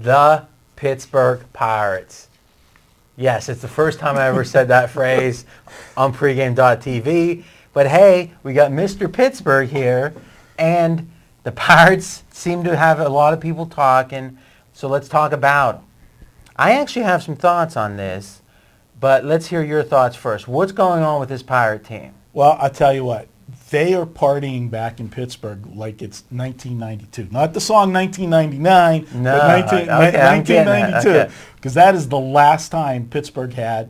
The Pittsburgh Pirates. Yes, it's the first time I ever said that phrase on Pregame.tv. But hey, we got Mr. Pittsburgh here, and the Pirates seem to have a lot of people talking, so let's talk about them. I actually have some thoughts on this, but let's hear your thoughts first. What's going on with this Pirate team? Well, I'll tell you what. They are partying back in Pittsburgh like it's 1992. Not the song 1999, No, but okay, 1992. Because okay. that is the last time Pittsburgh had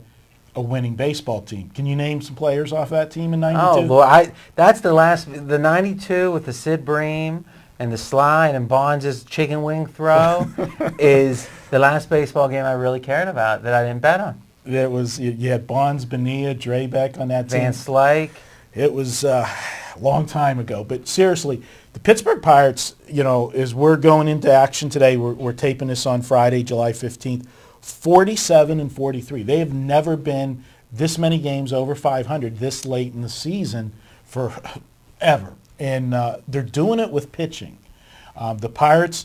a winning baseball team. Can you name some players off that team in 92? Oh, well, that's the 92 with the Sid Bream and the slide and Bonds' chicken wing throw is the last baseball game I really cared about that I didn't bet on. There was, you had Bonds, Bonilla, Drabek on that team. Van Slyke. It was a long time ago. But seriously, the Pittsburgh Pirates, as we're going into action today, we're taping this on Friday, July 15th, 47-43. They have never been this many games over 500 this late in the season forever. And they're doing it with pitching. The Pirates,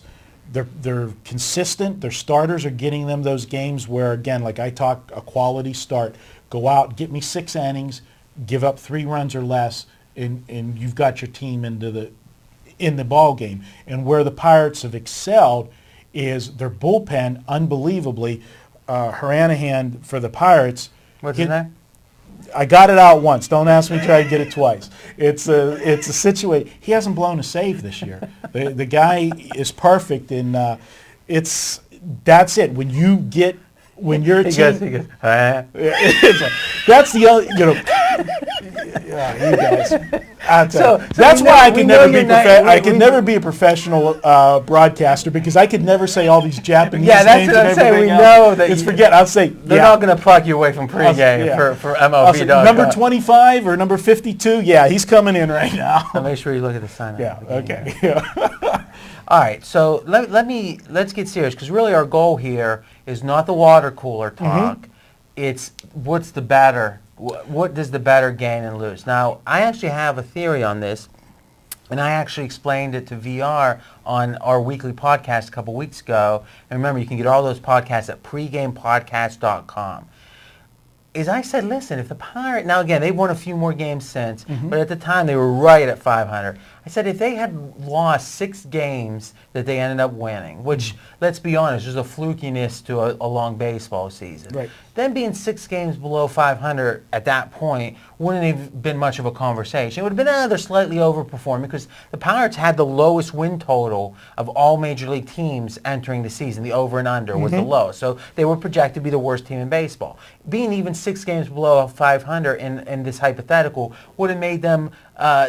they're consistent. Their starters are getting them those games where, again, like I talk, a quality start. Go out, get me 6 innings, give up 3 runs or less, and you've got your team in the ball game. And where the Pirates have excelled is their bullpen, unbelievably. Haranahan for the Pirates. What's his name? I got it out once. Don't ask me to try to get it twice. It's a situation. He hasn't blown a save this year. The guy is perfect, and that's it. When you're a team, he goes, that's the other, yeah, you guys. That's why I could never be a professional broadcaster, because I could never say all these Japanese that's names. what I'm saying. We know that I'll say they're not going to pluck you away from pregame for MLB. Number 25 or number 52. Yeah, he's coming in right now. I'll make sure you look at the sign. Yeah. Okay. Yeah. All right, so let's get serious, because really our goal here is not the water cooler talk. Mm-hmm. It's what's the batter. What does the batter gain and lose? Now, I actually have a theory on this, and I actually explained it to VR on our weekly podcast a couple weeks ago. And remember, you can get all those podcasts at pregamepodcast.com. Is I said, listen, if the Pirates, now again, they've won a few more games since, mm-hmm. but at the time they were right at 500. I said if they had lost 6 games that they ended up winning, which, let's be honest, there's a flukiness to a long baseball season. Right. Then being 6 games below 500 at that point wouldn't have been much of a conversation. It would have been they're slightly overperforming, because the Pirates had the lowest win total of all Major League teams entering the season. The over and under was the lowest. So they were projected to be the worst team in baseball. Being even 6 games below 500 in this hypothetical would have made them,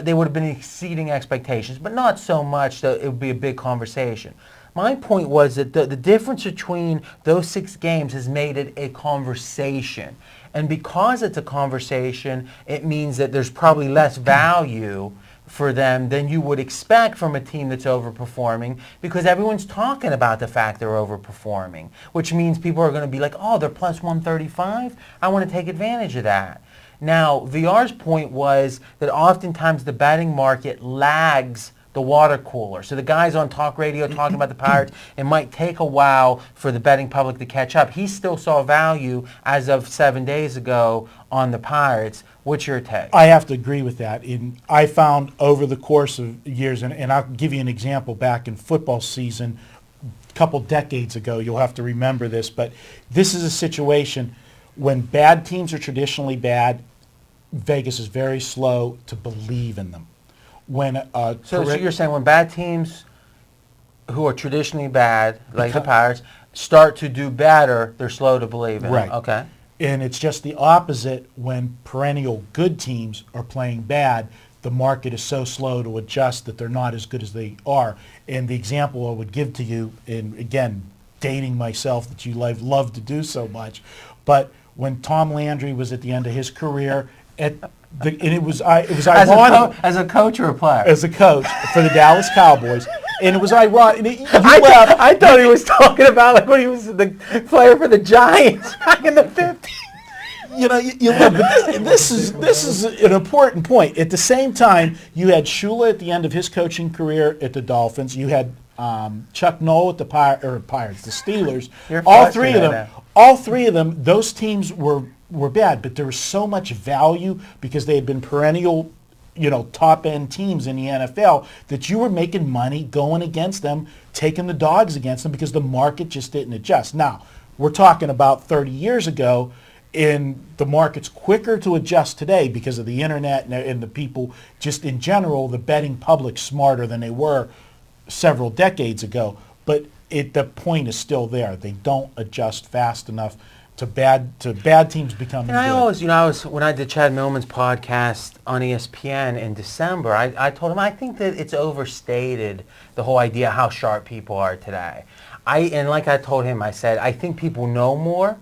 they would have been exceeding expectations, but not so much that it would be a big conversation. My point was that the difference between those 6 games has made it a conversation. And because it's a conversation, it means that there's probably less value for them than you would expect from a team that's overperforming, because everyone's talking about the fact they're overperforming, which means people are going to be like, oh, they're plus 135? I want to take advantage of that. Now, VR's point was that oftentimes the betting market lags the water cooler. So the guys on talk radio talking about the Pirates, it might take a while for the betting public to catch up. He still saw value as of 7 days ago on the Pirates. What's your take? I have to agree with that. I found over the course of years, and I'll give you an example back in football season a couple decades ago, you'll have to remember this, but this is a situation when bad teams are traditionally bad, Vegas is very slow to believe in them. So you're saying when bad teams who are traditionally bad, like the Pirates, start to do better, they're slow to believe in right. them. Okay. And it's just the opposite when perennial good teams are playing bad. The market is so slow to adjust that they're not as good as they are. And the example I would give to you, and again, dating myself that you love to do so much, but when Tom Landry was at the end of his career, it was ironic. As a coach or a player? As a coach for the Dallas Cowboys. And it was ironic. I thought he was talking about like when he was the player for the Giants back in the 50s. But this is an important point. At the same time, you had Shula at the end of his coaching career at the Dolphins. You had Chuck Noll at the Pirates, the Steelers. You're all frustrated three of right them. now. All three of them. Those teams were bad, but there was so much value because they had been perennial, top end teams in the NFL that you were making money going against them, taking the dogs against them because the market just didn't adjust. Now we're talking about 30 years ago. And the market's quicker to adjust today because of the internet and the people just in general, the betting public smarter than they were several decades ago. But the point is still there. They don't adjust fast enough to bad teams becoming And I good. always, when I did Chad Millman's podcast on ESPN in December, I told him I think that it's overstated, the whole idea how sharp people are today. And like I told him, I said, I think people know more,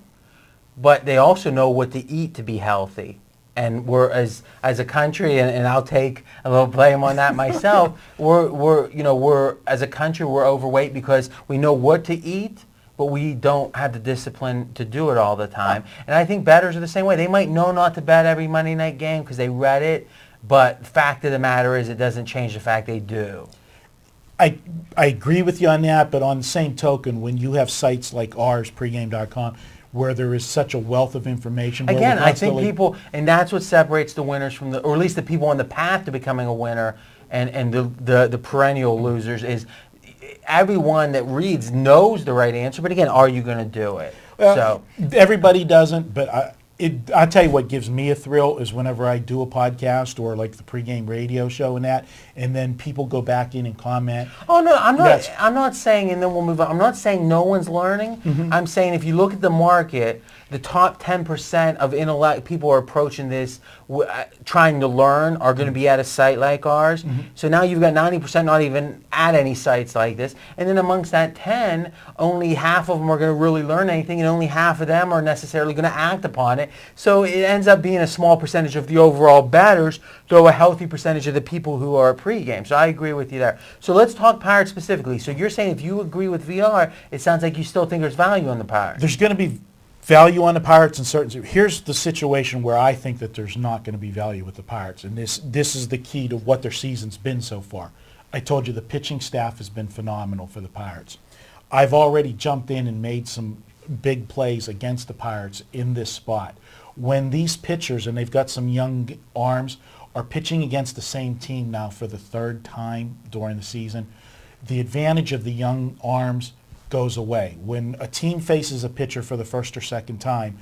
but they also know what to eat to be healthy. And we're as a country, and I'll take a little blame on that myself. we're as a country we're overweight because we know what to eat, but we don't have the discipline to do it all the time. And I think bettors are the same way. They might know not to bet every Monday night game because they read it, but the fact of the matter is it doesn't change the fact they do. I agree with you on that, but on the same token, when you have sites like ours, pregame.com, where there is such a wealth of information. Again, I think people, and that's what separates the winners from or at least the people on the path to becoming a winner and the perennial losers is everyone that reads knows the right answer, but again, are you going to do it? So everybody doesn't, but I tell you what gives me a thrill is whenever I do a podcast or like the pregame radio show and then people go back in and comment. Oh no, I'm not saying, and then we'll move on. I'm not saying no one's learning. Mm-hmm. I'm saying if you look at the market, the top 10% of intellect people are approaching this trying to learn are going to be at a site like ours. Mm-hmm. So now you've got 90% not even at any sites like this. And then amongst that 10, only half of them are going to really learn anything, and only half of them are necessarily going to act upon it. So it ends up being a small percentage of the overall batters, though a healthy percentage of the people who are pregame. So I agree with you there. So let's talk Pirates specifically. So you're saying if you agree with VR, it sounds like you still think there's value on the Pirates. There's going to be value on the Pirates in certain. Here's the situation where I think that there's not going to be value with the Pirates, and this is the key to what their season's been so far. I told you the pitching staff has been phenomenal for the Pirates. I've already jumped in and made some big plays against the Pirates in this spot. When these pitchers, and they've got some young arms, are pitching against the same team now for the third time during the season, the advantage of the young arms goes away. When a team faces a pitcher for the first or second time,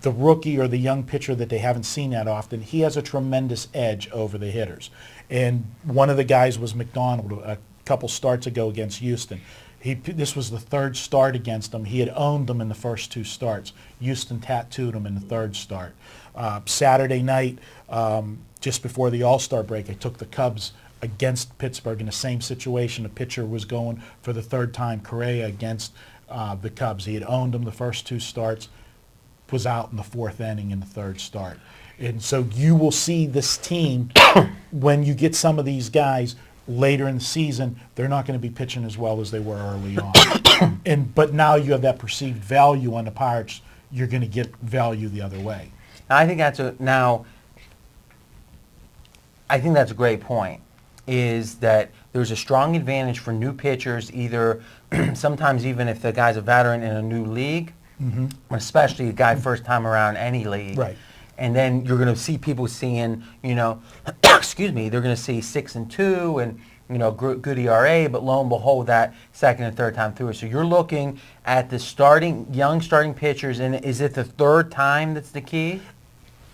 the rookie or the young pitcher that they haven't seen that often, he has a tremendous edge over the hitters. And one of the guys was McDonald a couple starts ago against Houston. This was the third start against them. He had owned them in the first two starts. Houston tattooed him in the third start. Saturday night, just before the All-Star break, I took the Cubs against Pittsburgh in the same situation. The pitcher was going for the third time, Correa, against the Cubs. He had owned them the first two starts, was out in the fourth inning in the third start. And so you will see this team, when you get some of these guys later in the season, they're not going to be pitching as well as they were early on. But now you have that perceived value on the Pirates. You're going to get value the other way. I think that's a great point, is that there's a strong advantage for new pitchers, either sometimes even if the guy's a veteran in a new league, mm-hmm. especially a guy first time around any league. Right. And then you're going to see people seeing, excuse me, they're going to see 6-2 and, good ERA, but lo and behold, that second and third time through. So you're looking at the young starting pitchers, and is it the third time that's the key?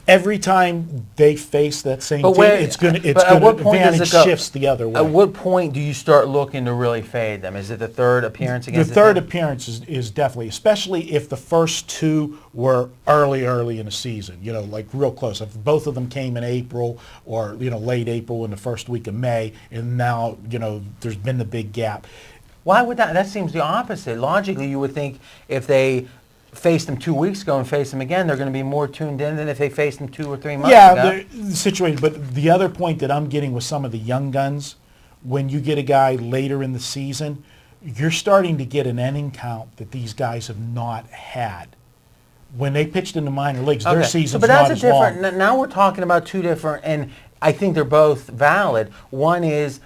Every time they face that same team, advantage shifts the other way. At what point do you start looking to really fade them? Is it the third appearance against the third appearance is definitely, especially if the first two were early in the season, like real close. If both of them came in April or, late April in the first week of May, and now, there's been the big gap. Why would that? That seems the opposite. Logically, you would think if they faced them 2 weeks ago and face them again, they're going to be more tuned in than if they faced them 2 or 3 months ago. Yeah, the situation. But the other point that I'm getting with some of the young guns, when you get a guy later in the season, you're starting to get an inning count that these guys have not had. When they pitched in the minor leagues, their season's not as long. Now we're talking about two different, and I think they're both valid. One is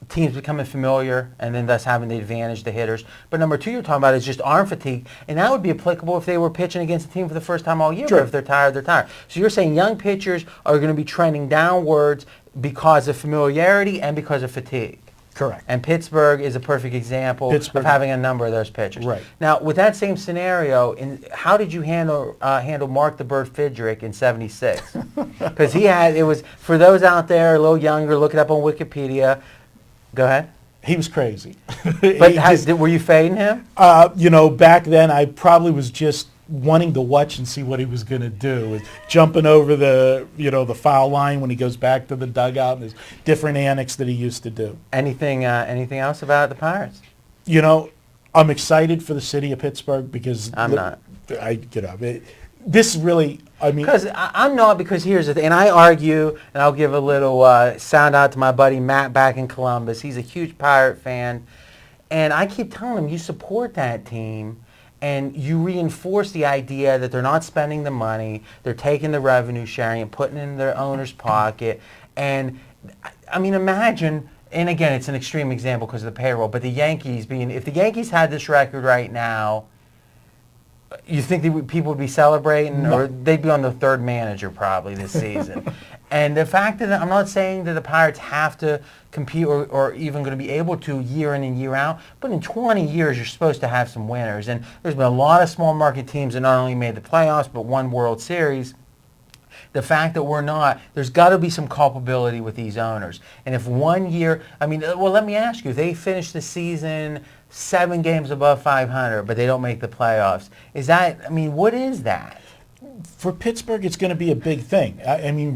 teams becoming familiar and then thus having the advantage, the hitters. But number two you're talking about is just arm fatigue, and that would be applicable if they were pitching against a team for the first time all year. Sure. But if they're tired, they're tired. So you're saying young pitchers are going to be trending downwards because of familiarity and because of fatigue. Correct. And Pittsburgh is a perfect example of having a number of those pitchers. Right. Now, with that same scenario, how did you handle Mark the Bird Fidrick in '76? Because it was, for those out there a little younger, look it up on Wikipedia. Go ahead. He was crazy. But were you fading him? Back then I probably was just wanting to watch and see what he was going to do. With jumping over the foul line when he goes back to the dugout, and there's different antics that he used to do. Anything else about the Pirates? I'm excited for the city of Pittsburgh because I'm not. This really, because I'm not, because here's the thing, and I argue, and I'll give a little sound out to my buddy Matt back in Columbus. He's a huge Pirate fan, and I keep telling him, you support that team, and you reinforce the idea that they're not spending the money, they're taking the revenue sharing and putting it in their owner's pocket. And imagine, and again, it's an extreme example because of the payroll, but the Yankees if the Yankees had this record right now, you think people would be celebrating? No. Or they'd be on the third manager probably this season. And the fact that I'm not saying that the Pirates have to compete or even going to be able to year in and year out, but in 20 years you're supposed to have some winners. And there's been a lot of small market teams that not only made the playoffs but won World Series. The fact that we're not, there's got to be some culpability with these owners. And if 1 year, let me ask you, if they finish the season 7 games above 500, but they don't make the playoffs, what is that? For Pittsburgh, it's going to be a big thing.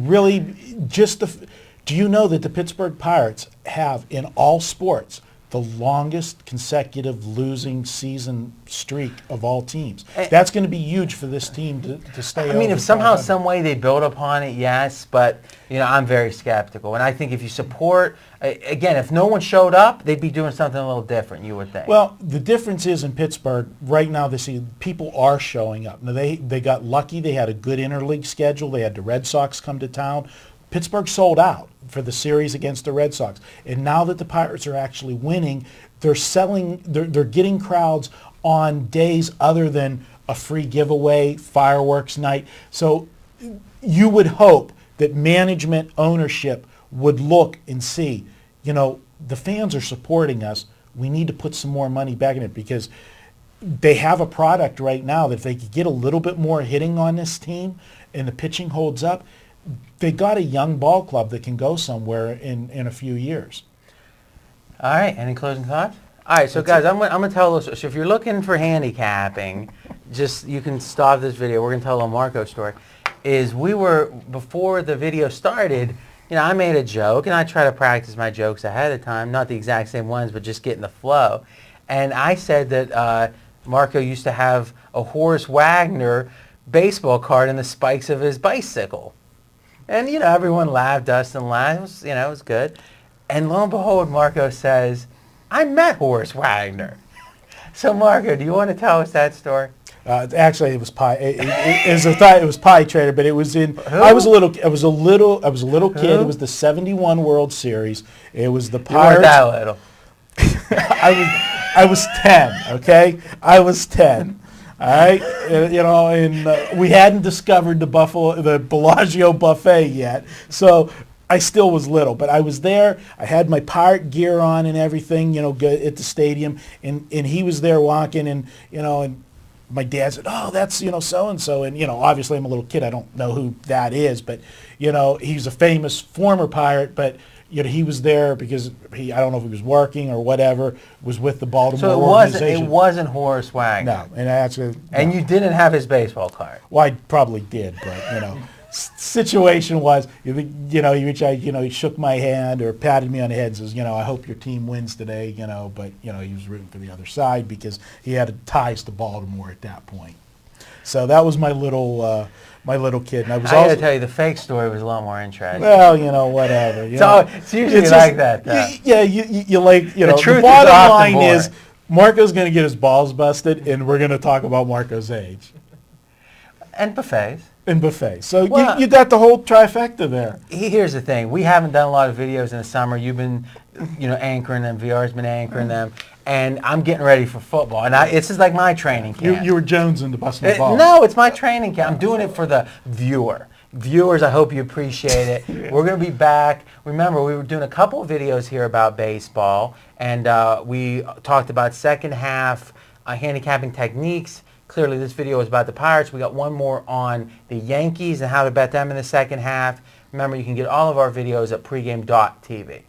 Really, do you know that the Pittsburgh Pirates have, in all sports, the longest consecutive losing season streak of all teams? That's going to be huge for this team to stay over. If somehow, some way they build upon it, yes, but I'm very skeptical. And I think if you support, again, if no one showed up, they'd be doing something a little different, you would think. Well, the difference is in Pittsburgh, right now this season, people are showing up. Now, they got lucky. They had a good interleague schedule. They had the Red Sox come to town. Pittsburgh sold out for the series against the Red Sox. And now that the Pirates are actually winning, they're getting crowds on days other than a free giveaway, fireworks night. So you would hope that management, ownership would look and see, the fans are supporting us. We need to put some more money back in it because they have a product right now that if they could get a little bit more hitting on this team and the pitching holds up, they got a young ball club that can go somewhere in a few years. All right. Any closing thoughts? All right. So, guys, I'm going to tell us. So, if you're looking for handicapping, you can stop this video. We're going to tell a Marco story. Before the video started, I made a joke, and I try to practice my jokes ahead of time. Not the exact same ones, but just getting the flow. And I said that Marco used to have a Horace Wagner baseball card in the spikes of his bicycle. And, everyone laughed, Dustin laughed. It was good. And lo and behold, Marco says, I met Horace Wagner. So, Marco, do you want to tell us that story? Actually, it was pie. It was Pie Trader, but it was in. Who? I was a little kid. Who? It was the '71 World Series. It was the Pirates. You weren't that little. I was 10. Okay, I was 10. All right, and we hadn't discovered the Bellagio buffet yet, so I still was little. But I was there. I had my Pirate gear on and everything, at the stadium, and he was there walking, and and my dad said, "Oh, that's so and so," and obviously I'm a little kid. I don't know who that is, but he's a famous former Pirate, but. He was there because I don't know if he was working or whatever, was with the Baltimore organization. It wasn't Horace Wagner. No, and actually. And you didn't have his baseball card. Well, I probably did, but situation was, he reached out, he shook my hand or patted me on the head and says, I hope your team wins today, but he was rooting for the other side because he had ties to Baltimore at that point. So that was my little kid, and I got to tell you, the fake story was a lot more interesting. Well, whatever. It's usually like that. Though. Yeah, you like, the truth the bottom is line is Marco's going to get his balls busted, and we're going to talk about Marco's age. And buffets. And buffet. So Well, you got the whole trifecta there. Here's the thing. We haven't done a lot of videos in the summer. You've been, anchoring them. VR's been anchoring them. And I'm getting ready for football. And this is like my training camp. You were jonesing to busting the ball. No, it's my training camp. I'm doing it for the viewer. Viewers, I hope you appreciate it. We're going to be back. Remember, we were doing a couple of videos here about baseball. And we talked about second half handicapping techniques. Clearly, this video is about the Pirates. We got one more on the Yankees and how to bet them in the second half. Remember, you can get all of our videos at pregame.tv.